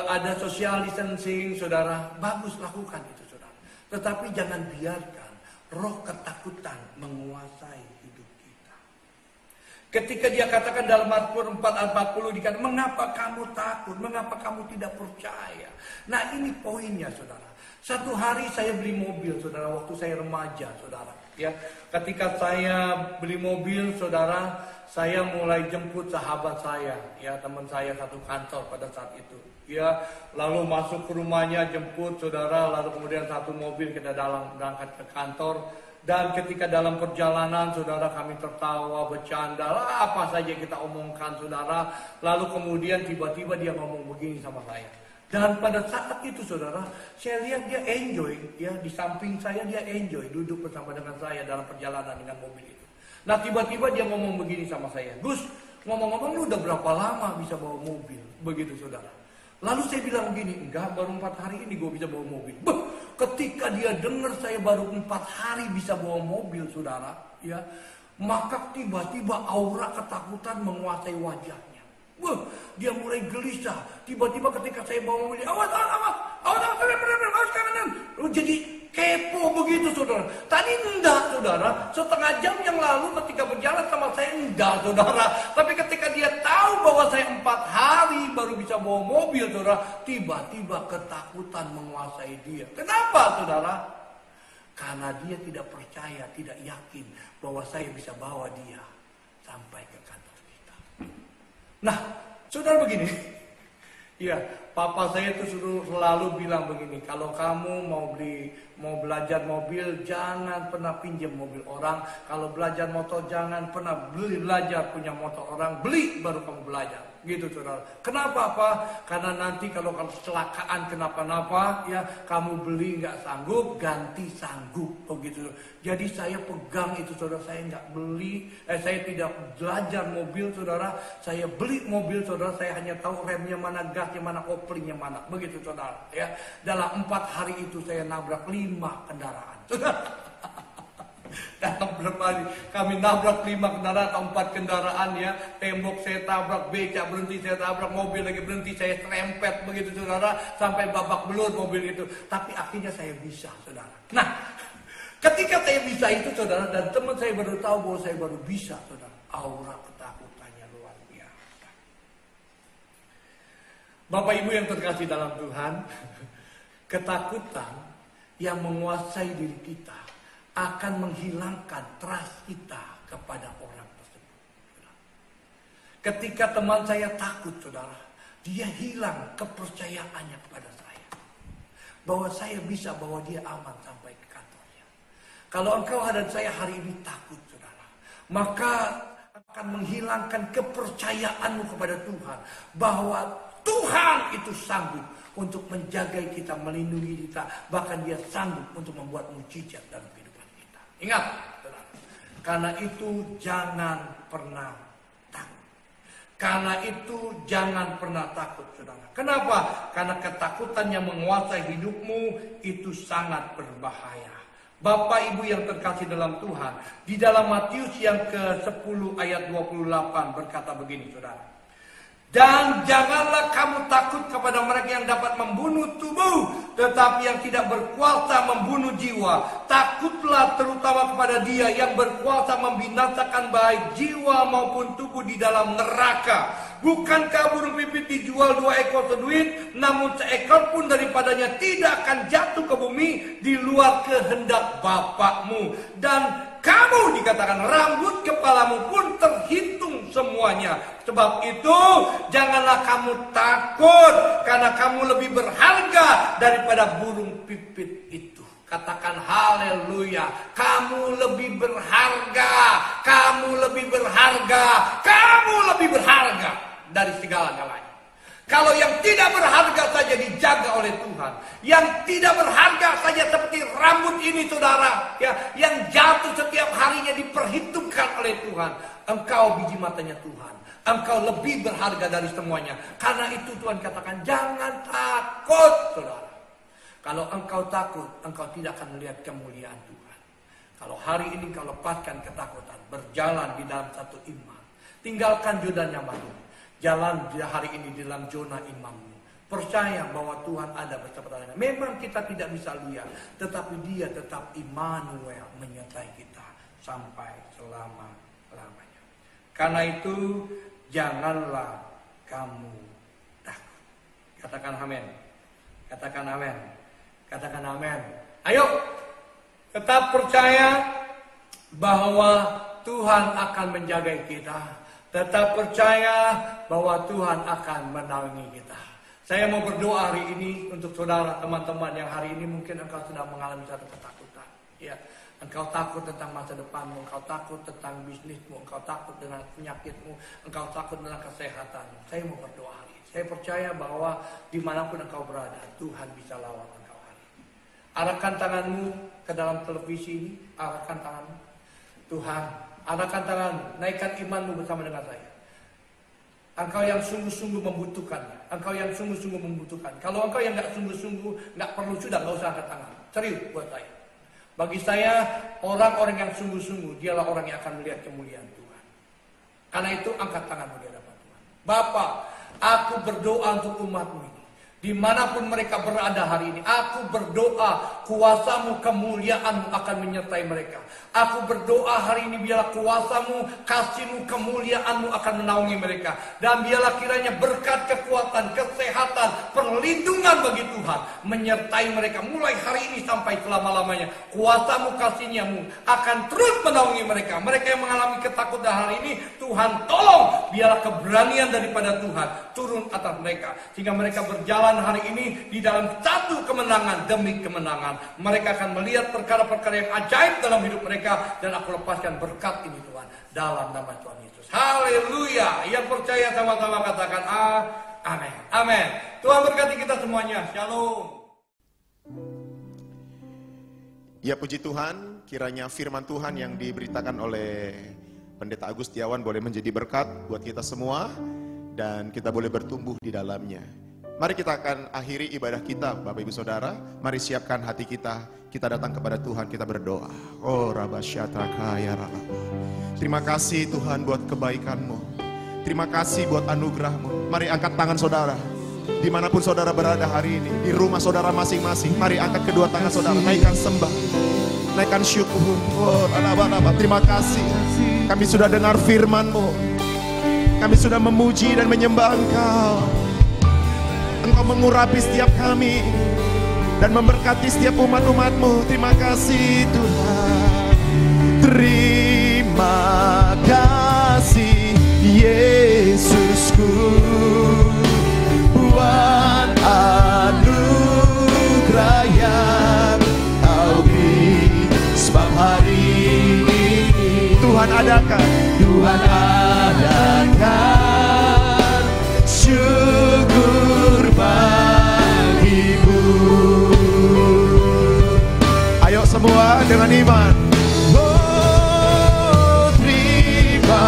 Ada social distancing, saudara, bagus lakukan itu, saudara. Tetapi jangan biarkan roh ketakutan menguasai hidup kita. Ketika dia katakan dalam Mazmur 4:40 dikatakan, mengapa kamu takut, mengapa kamu tidak percaya? Nah, ini poinnya, saudara. Satu hari saya beli mobil, saudara, waktu saya remaja, saudara. Ya, ketika saya beli mobil, saudara, saya mulai jemput sahabat saya, ya, teman saya satu kantor pada saat itu, ya, lalu masuk ke rumahnya, jemput saudara, lalu kemudian satu mobil kita berangkat ke kantor, dan ketika dalam perjalanan saudara kami tertawa, bercanda, apa saja kita omongkan saudara, lalu kemudian tiba-tiba dia ngomong begini sama saya. Dan pada saat itu saudara, saya lihat dia enjoy, ya, di samping saya dia enjoy, duduk bersama dengan saya dalam perjalanan dengan mobil itu. Nah, tiba-tiba dia ngomong begini sama saya, Gus, ngomong-ngomong lu udah berapa lama bisa bawa mobil? Begitu saudara. Lalu saya bilang begini, enggak, baru 4 hari ini gue bisa bawa mobil. Ketika dia dengar saya baru 4 hari bisa bawa mobil saudara, ya, maka tiba-tiba aura ketakutan menguasai wajahnya. Dia mulai gelisah. Tiba-tiba ketika saya bawa mobil, awas kanan. Jadi kepo begitu saudara. Tadi enggak saudara, setengah jam yang lalu ketika berjalan sama saya enggak saudara. Tapi ketika dia tahu bahwa saya 4 hari baru bisa bawa mobil saudara, tiba-tiba ketakutan menguasai dia. Kenapa saudara? Karena dia tidak percaya, tidak yakin bahwa saya bisa bawa dia sampai ke kantor kita. Nah, saudara begini. Iya, papa saya itu selalu bilang begini, kalau kamu mau belajar mobil, jangan pernah pinjam mobil orang. Kalau belajar motor, jangan pernah belajar punya motor orang. Beli baru kamu belajar. Gitu saudara. Kenapa apa? Karena nanti kalau kecelakaan kenapa-napa, ya kamu beli nggak sanggup, ganti sanggup. Begitu. Jadi saya pegang itu saudara. Saya nggak beli, saya tidak belajar mobil saudara. Saya beli mobil saudara. Saya hanya tahu remnya mana, gasnya mana, koplingnya mana. Begitu saudara. Ya, dalam 4 hari itu saya nabrak 5 kendaraan. Dalam berapa hari kami nabrak 5 kendaraan atau 4 kendaraan ya. Tembok saya tabrak, becak berhenti saya tabrak, mobil lagi berhenti saya serempet begitu saudara. Sampai babak belur mobil itu. Tapi akhirnya saya bisa saudara. Nah, ketika saya bisa itu saudara, dan teman saya baru tahu bahwa saya baru bisa saudara. Aura ketakutannya luar biasa. Bapak Ibu yang terkasih dalam Tuhan, ketakutan yang menguasai diri kita akan menghilangkan trust kita kepada orang tersebut. Ketika teman saya takut saudara, dia hilang kepercayaannya kepada saya. Bahwa saya bisa bawa dia aman sampai ke kantornya. Kalau engkau dan saya hari ini takut saudara, maka akan menghilangkan kepercayaanmu kepada Tuhan. Bahwa Tuhan itu sanggup untuk menjaga kita, melindungi kita. Bahkan dia sanggup untuk membuat mujizat dalam kehidupan. Ingat, saudara, karena itu jangan pernah takut. Karena itu jangan pernah takut, saudara. Kenapa? Karena ketakutan yang menguasai hidupmu itu sangat berbahaya. Bapak Ibu yang terkasih dalam Tuhan, di dalam Matius yang ke-10 ayat 28 berkata begini, saudara. Dan janganlah kamu takut kepada mereka yang dapat membunuh tubuh, tetapi yang tidak berkuasa membunuh jiwa. Takutlah terutama kepada Dia yang berkuasa membinasakan baik jiwa maupun tubuh di dalam neraka. Bukankah burung pipit dijual 2 ekor seduit, namun seekor pun daripadanya tidak akan jatuh ke bumi di luar kehendak Bapakmu. Dan kamu dikatakan rambut kepalamu pun terhitung semuanya. Sebab itu janganlah kamu takut, karena kamu lebih berharga daripada burung pipit itu. Katakan haleluya. Kamu lebih berharga. Kamu lebih berharga. Kamu lebih berharga dari segala-galanya. Kalau yang tidak berharga saja dijaga oleh Tuhan, yang tidak berharga saja seperti rambut ini saudara, ya, yang jatuh setiap harinya diperhitungkan oleh Tuhan. Engkau biji matanya Tuhan. Engkau lebih berharga dari semuanya. Karena itu Tuhan katakan jangan takut saudara. Kalau engkau takut, engkau tidak akan melihat kemuliaan Tuhan. Kalau hari ini kau lepaskan ketakutan, berjalan di dalam satu iman, tinggalkan zona nyamanmu. Jalan hari ini di dalam zona imanmu. Percaya bahwa Tuhan ada bersama kita. Memang kita tidak bisa lihat, tetapi Dia tetap Immanuel menyertai kita sampai selama-lamanya. Karena itu janganlah kamu takut. Katakan amin. Katakan amin. Katakan amin. Ayo tetap percaya bahwa Tuhan akan menjaga kita. Tetap percaya bahwa Tuhan akan menaungi kita. Saya mau berdoa hari ini untuk saudara, teman-teman yang hari ini mungkin engkau sedang mengalami satu ketakutan. Ya, engkau takut tentang masa depanmu, engkau takut tentang bisnismu, engkau takut dengan penyakitmu, engkau takut dengan kesehatanmu. Saya mau berdoa hari ini. Saya percaya bahwa dimanapun engkau berada, Tuhan bisa lawan engkau hari ini. Arahkan tanganmu ke dalam televisi ini, arahkan tanganmu. Tuhan, arahkan tanganmu, naikkan imanmu bersama dengan saya. Engkau yang sungguh-sungguh membutuhkannya. Engkau yang sungguh-sungguh membutuhkan. Kalau engkau yang nggak sungguh-sungguh, nggak perlu sudah, nggak usah angkat tangan. Serius buat saya. Bagi saya, orang-orang yang sungguh-sungguh, dialah orang yang akan melihat kemuliaan Tuhan. Karena itu, angkat tanganmu di hadapan Tuhan. Bapa, aku berdoa untuk umatmu ini. Dimanapun mereka berada hari ini, aku berdoa kuasa-Mu, kemuliaan-Mu akan menyertai mereka. Aku berdoa hari ini biarlah kuasa-Mu, kasih-Mu, kemuliaan-Mu akan menaungi mereka. Dan biarlah kiranya berkat, kekuatan, kesehatan, perlindungan bagi Tuhan menyertai mereka mulai hari ini sampai selama-lamanya. Kuasa-Mu, kasih-Mu akan terus menaungi mereka. Mereka yang mengalami ketakutan hari ini, Tuhan tolong, biarlah keberanian daripada Tuhan turun atas mereka, sehingga mereka berjalan hari ini di dalam satu kemenangan demi kemenangan. Mereka akan melihat perkara-perkara yang ajaib dalam hidup mereka, dan aku lepaskan berkat ini Tuhan dalam nama Tuhan Yesus. Haleluya. Yang percaya sama-sama katakan amin. Amin. Tuhan berkati kita semuanya. Shalom. Ya, puji Tuhan, kiranya firman Tuhan yang diberitakan oleh Pendeta Agustiawan boleh menjadi berkat buat kita semua, dan kita boleh bertumbuh di dalamnya. Mari kita akan akhiri ibadah kita, Bapak Ibu Saudara. Mari siapkan hati kita, kita datang kepada Tuhan, kita berdoa. Oh Rabasyataka ya Rabba. Terima kasih Tuhan buat kebaikan-Mu. Terima kasih buat anugerah-Mu. Mari angkat tangan saudara. Dimanapun saudara berada hari ini, di rumah saudara masing-masing, mari angkat kedua tangan saudara, naikkan sembah, naikkan syukur. Oh Rabba, terima kasih. Kami sudah dengar firman-Mu. Kami sudah memuji dan menyembah Engkau. Engkau mengurapi setiap kami dan memberkati setiap umat-umat-Mu. Terima kasih Tuhan. Terima kasih Yesusku buat anugerah yang Kau beri. Sebab hari ini Tuhan adakan syukur bagimu. Ayo semua dengan iman. Oh, terima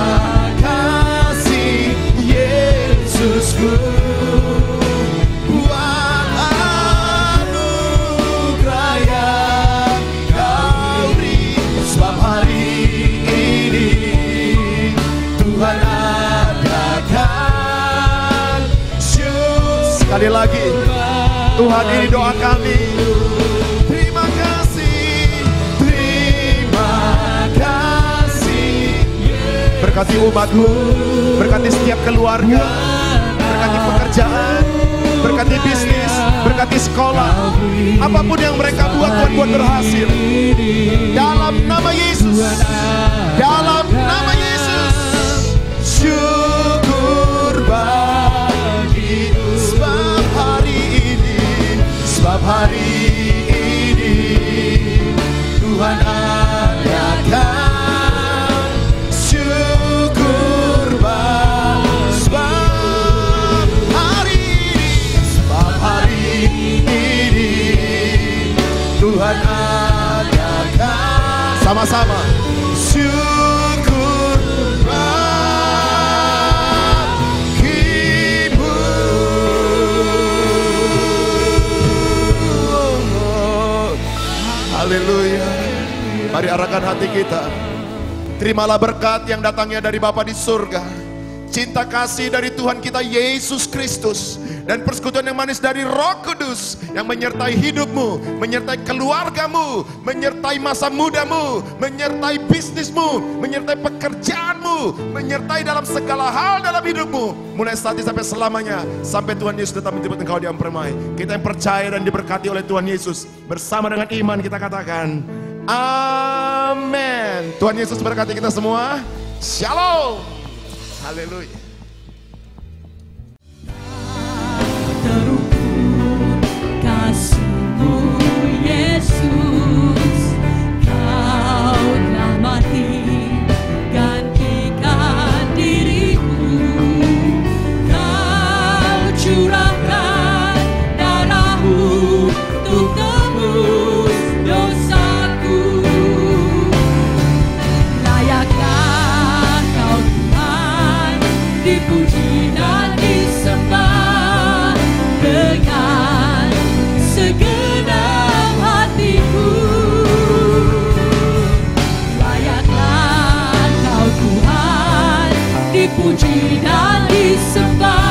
kasih Yesusku buat anugerah yang Kau beri. Sebab hari ini Tuhan adakan syukur. Sekali lagi, Tuhan, ini doa kami. Terima kasih. Berkati umat-Mu, berkati setiap keluarga, berkati pekerjaan, berkati bisnis, berkati sekolah. Apapun yang mereka buat, Tuhan buat berhasil. Dalam nama Yesus, dalam nama Yesus. Syukur bagi sebab hari ini Tuhan adakan syukur bagi sebab hari ini Tuhan adakan sama-sama syukur bagimu. Haleluya. Mari arahkan hati kita. Terimalah berkat yang datangnya dari Bapa di surga, cinta kasih dari Tuhan kita Yesus Kristus, dan persekutuan yang manis dari Roh Kudus yang menyertai hidupmu, menyertai keluargamu, menyertai masa mudamu, menyertai bisnismu, menyertai pekerjaanmu, menyertai dalam segala hal dalam hidupmu, mulai saat ini sampai selamanya, sampai Tuhan Yesus tetap menjemput engkau di permai. Kita yang percaya dan diberkati oleh Tuhan Yesus, bersama dengan iman kita katakan amin. Tuhan Yesus berkati kita semua. Shalom. Haleluya. Terukur kasih-Mu Yesus, Kau telah mati gantikan diriku. Kau curahkan darah-Mu untuk tebus dosaku. Layaklah Kau Tuhan dipuji dan disembah dengan segenap hatiku. Layaklah Kau Tuhan dipuji dan disembah